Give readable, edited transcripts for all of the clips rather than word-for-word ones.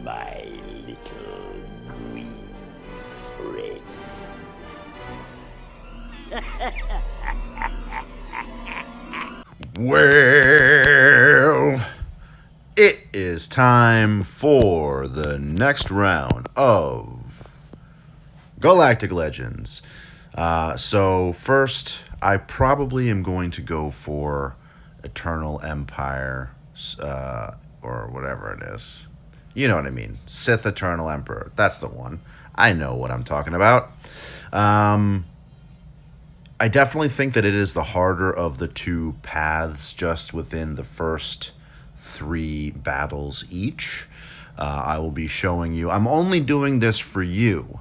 my little green friend. Well, it is time for the next round of Galactic Legends. So first, I probably am going to go for Eternal Empire, or whatever it is. You know what I mean. Sith Eternal Emperor. That's the one. I know what I'm talking about. I definitely think that it is the harder of the two paths just within the first three battles each. I will be showing you. I'm only doing this for you.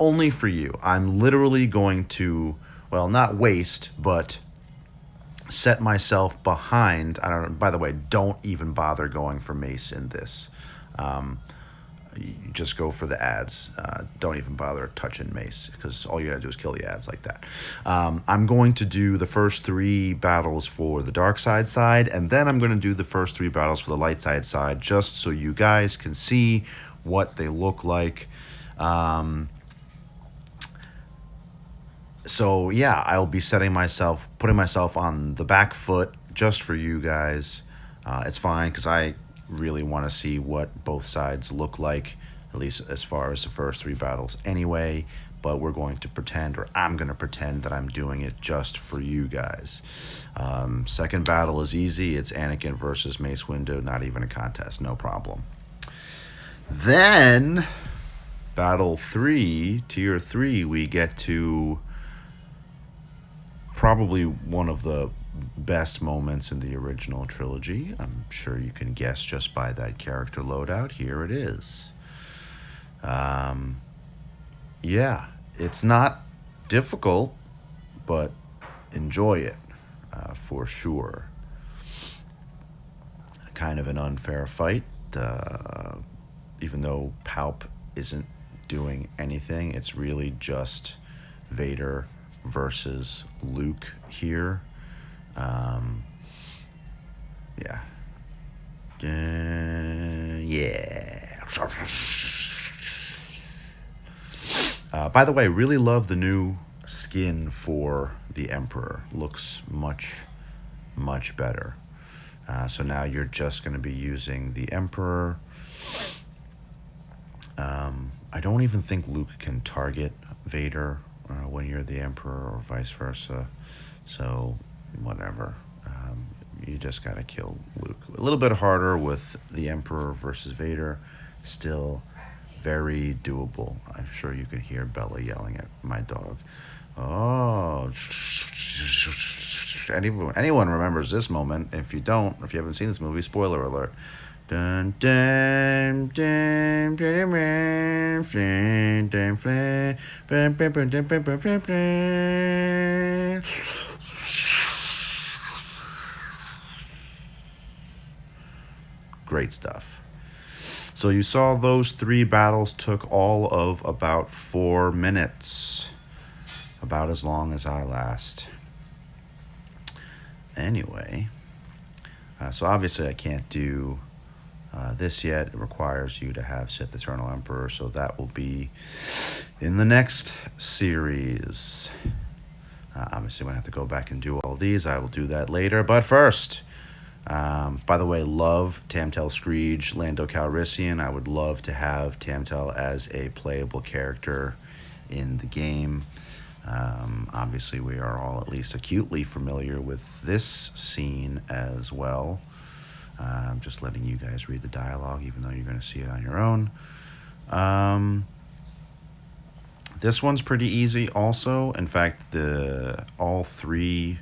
Only for you. I'm literally going to, well, not waste, but set myself behind. I don't know. By the way, don't even bother going for mace in this. You just go for the ads. Don't even bother touching mace because all you gotta do is kill the ads like that. I'm going to do the first three battles for the dark side, and then I'm going to do the first three battles for the light side, just so you guys can see what they look like. So yeah, I'll be putting myself on the back foot just for you guys. It's fine because I really want to see what both sides look like, at least as far as the first three battles anyway. But we're going to pretend, or I'm going to pretend that I'm doing it just for you guys. Second battle is easy. It's Anakin versus Mace Windu. Not even a contest. No problem. Then, battle 3, tier 3, we get to probably one of the best moments in the original trilogy. I'm sure you can guess just by that character loadout. Here it is. Yeah, it's not difficult, but enjoy it for sure. Kind of an unfair fight, even though Palp isn't doing anything. It's really just Vader versus Luke here. Yeah. By the way, really love the new skin for the Emperor. Looks much, much better. So now you're just going to be using the Emperor. I don't even think Luke can target Vader when you're the Emperor, or vice versa. So, whatever. You just gotta kill Luke. A little bit harder with the Emperor versus Vader. Still very doable. I'm sure you can hear Bella yelling at my dog. Oh. Anyone remembers this moment. If you don't, if you haven't seen this movie, spoiler alert. Dun dun dun dun dun. Great stuff. So you saw those three battles took all of about 4 minutes. About as long as I last. Anyway, so obviously I can't do this yet. It requires you to have Sith Eternal Emperor, so that will be in the next series. Obviously, when I have to go back and do all these, I will do that later. But first, by the way, love Tamtel Screech, Lando Calrissian. I would love to have Tamtel as a playable character in the game. Obviously, we are all at least acutely familiar with this scene as well. I'm just letting you guys read the dialogue, even though you're going to see it on your own. This one's pretty easy also. In fact, all three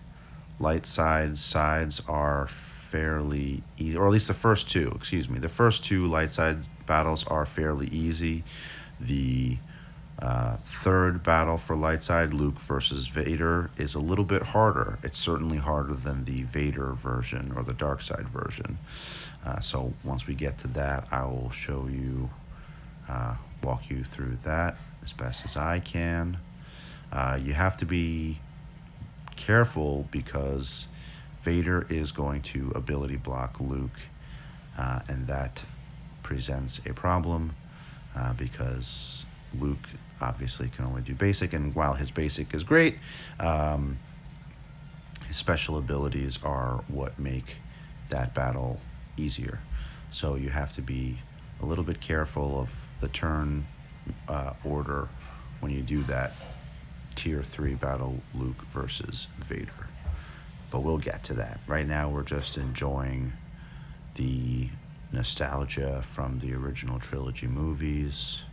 light sides are fairly easy, or at least the first two, The first two light side battles are fairly easy. The third battle for light side, Luke versus Vader, is a little bit harder. It's certainly harder than the Vader version or the dark side version. So once we get to that, I will show you, walk you through that as best as I can. You have to be careful because Vader is going to ability block Luke, and that presents a problem because Luke obviously can only do basic, and while his basic is great, his special abilities are what make that battle easier. So you have to be a little bit careful of the turn order when you do that tier 3 battle, Luke versus Vader. But we'll get to that. Right now we're just enjoying the nostalgia from the original trilogy movies.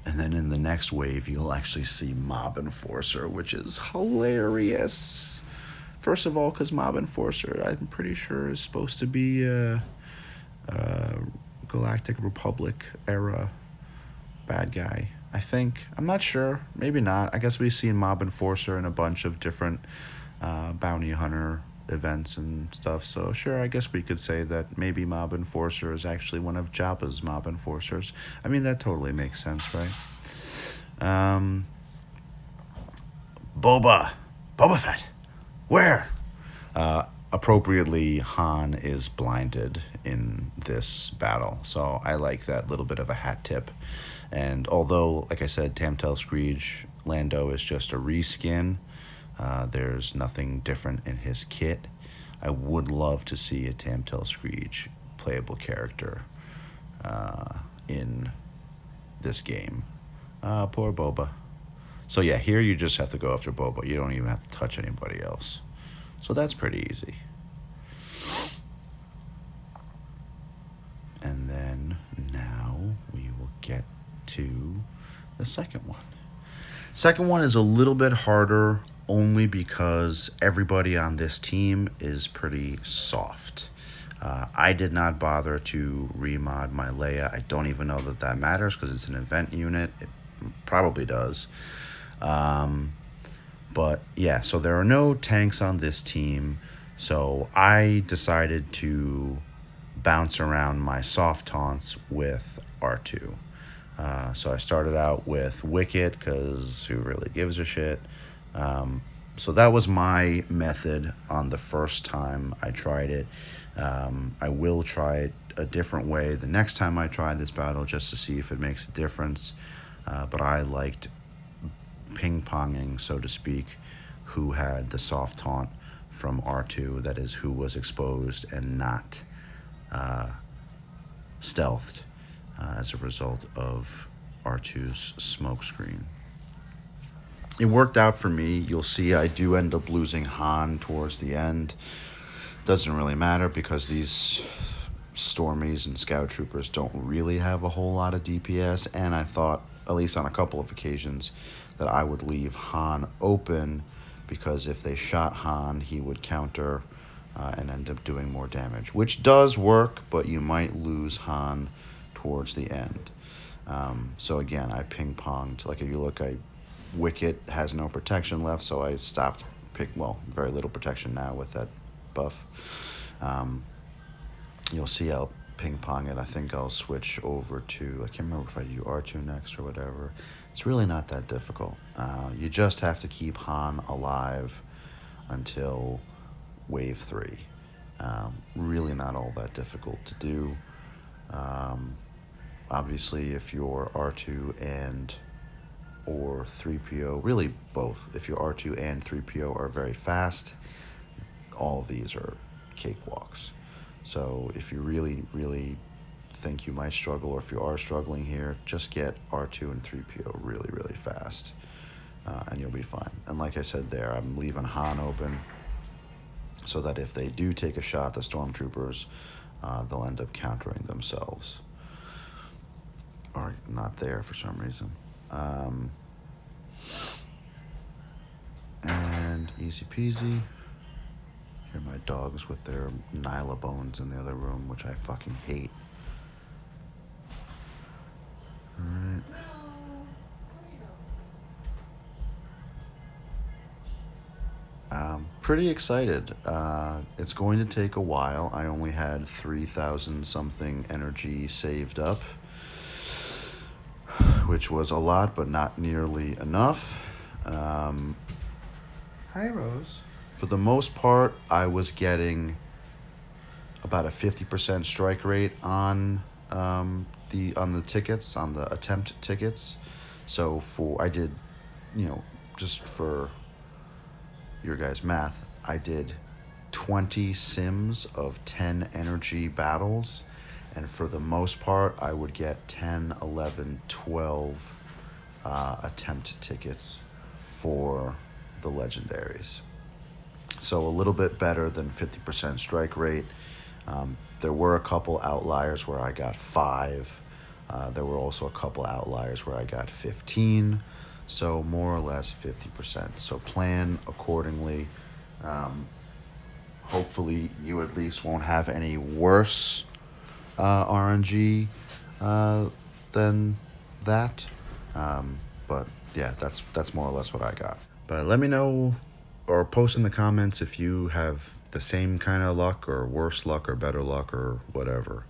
And then in the next wave, you'll actually see Mob Enforcer, which is hilarious. First of all, because Mob Enforcer, I'm pretty sure, is supposed to be a Galactic Republic era bad guy. I think. I'm not sure. Maybe not. I guess we've seen Mob Enforcer in a bunch of different bounty hunter events and stuff. So sure, I guess we could say that maybe Mob Enforcer is actually one of Jabba's Mob Enforcers. I mean, that totally makes sense, right? Boba Fett. Where? Appropriately, Han is blinded in this battle, so I like that little bit of a hat tip. And although, like I said, Tamtel Screech Lando is just a reskin, there's nothing different in his kit. I would love to see a Tamtel Screech playable character in this game. Poor Boba. So yeah, here you just have to go after Boba. You don't even have to touch anybody else. So that's pretty easy. And then now we will get to the second one. Second one is a little bit harder only because everybody on this team is pretty soft. I did not bother to remod my Leia. I don't even know that matters because it's an event unit. It probably does. But yeah, so there are no tanks on this team. So I decided to bounce around my soft taunts with R2. So I started out with Wicket because who really gives a shit? So that was my method on the first time I tried it. I will try it a different way the next time I try this battle just to see if it makes a difference. But I liked ping-ponging, so to speak, who had the soft taunt from R2, that is, who was exposed and not stealthed as a result of R2's smoke screen. It worked out for me. You'll see I do end up losing Han towards the end. Doesn't really matter because these Stormies and Scout Troopers don't really have a whole lot of DPS, and I thought, at least on a couple of occasions, that I would leave Han open because if they shot Han, he would counter and end up doing more damage, which does work, but you might lose Han towards the end. So again, I ping-ponged. Like if you look, Wicket has no protection left, so I stopped very little protection now with that buff. You'll see I'll ping-pong it. I think I'll switch over to, I can't remember if I do R2 next or whatever. It's really not that difficult. You just have to keep Han alive until wave 3. Really not all that difficult to do. Obviously, if you're R2 or 3PO, really both. If your R2 and 3PO are very fast, all of these are cakewalks. So if you really, really think you might struggle, or if you are struggling here, just get R2 and 3PO really, really fast, and you'll be fine. And like I said there, I'm leaving Han open so that if they do take a shot, the stormtroopers, they'll end up countering themselves. Or not there for some reason. And easy peasy. Hear my dogs with their Nyla bones in the other room, which I fucking hate. Alright. Pretty excited. It's going to take a while. I only had 3,000 something energy saved up, which was a lot, but not nearly enough. Hi, Rose. For the most part, I was getting about a 50% strike rate on the tickets, on the attempt tickets. So I did, just for your guys' math, I did 20 sims of 10 energy battles, and for the most part I would get 10, 11, 12 attempt tickets for the legendaries. So a little bit better than 50% strike rate. There were a couple outliers where I got 5. There were also a couple outliers where I got 15. So more or less 50%. So plan accordingly. Hopefully you at least won't have any worse RNG than that. But yeah, that's more or less what I got. But let me know or post in the comments if you have the same kind of luck or worse luck or better luck or whatever.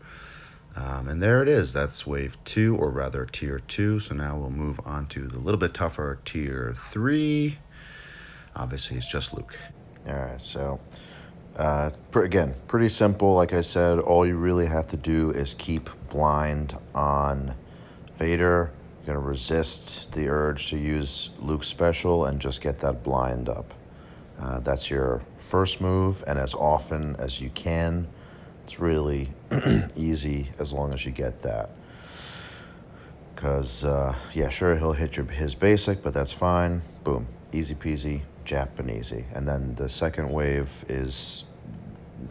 And there it is. That's wave 2, or rather tier 2. So now we'll move on to the little bit tougher tier 3. Obviously, it's just Luke. All right, so again, pretty simple. Like I said, all you really have to do is keep blind on Vader. You're gonna resist the urge to use Luke's special and just get that blind up. That's your first move, and as often as you can. It's really easy as long as you get that. Because, yeah, sure, he'll hit his basic, but that's fine. Boom. Easy peasy, Japanesey. And then the second wave is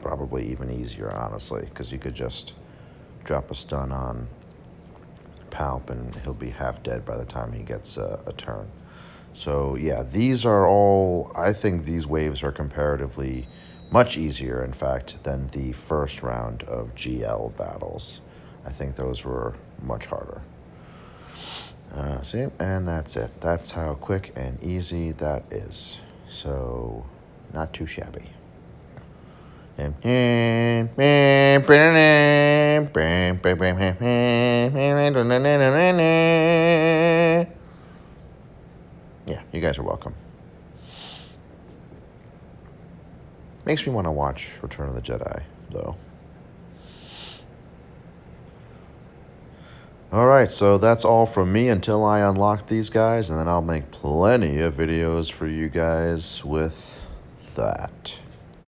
probably even easier, honestly, because you could just drop a stun on Palp and he'll be half dead by the time he gets a turn. So, yeah, these are all... I think these waves are comparatively much easier, in fact, than the first round of GL battles. I think those were much harder. See, and that's it. That's how quick and easy that is. So, not too shabby. Yeah, you guys are welcome. Makes me want to watch Return of the Jedi, though. Alright, so that's all from me until I unlock these guys, and then I'll make plenty of videos for you guys with that.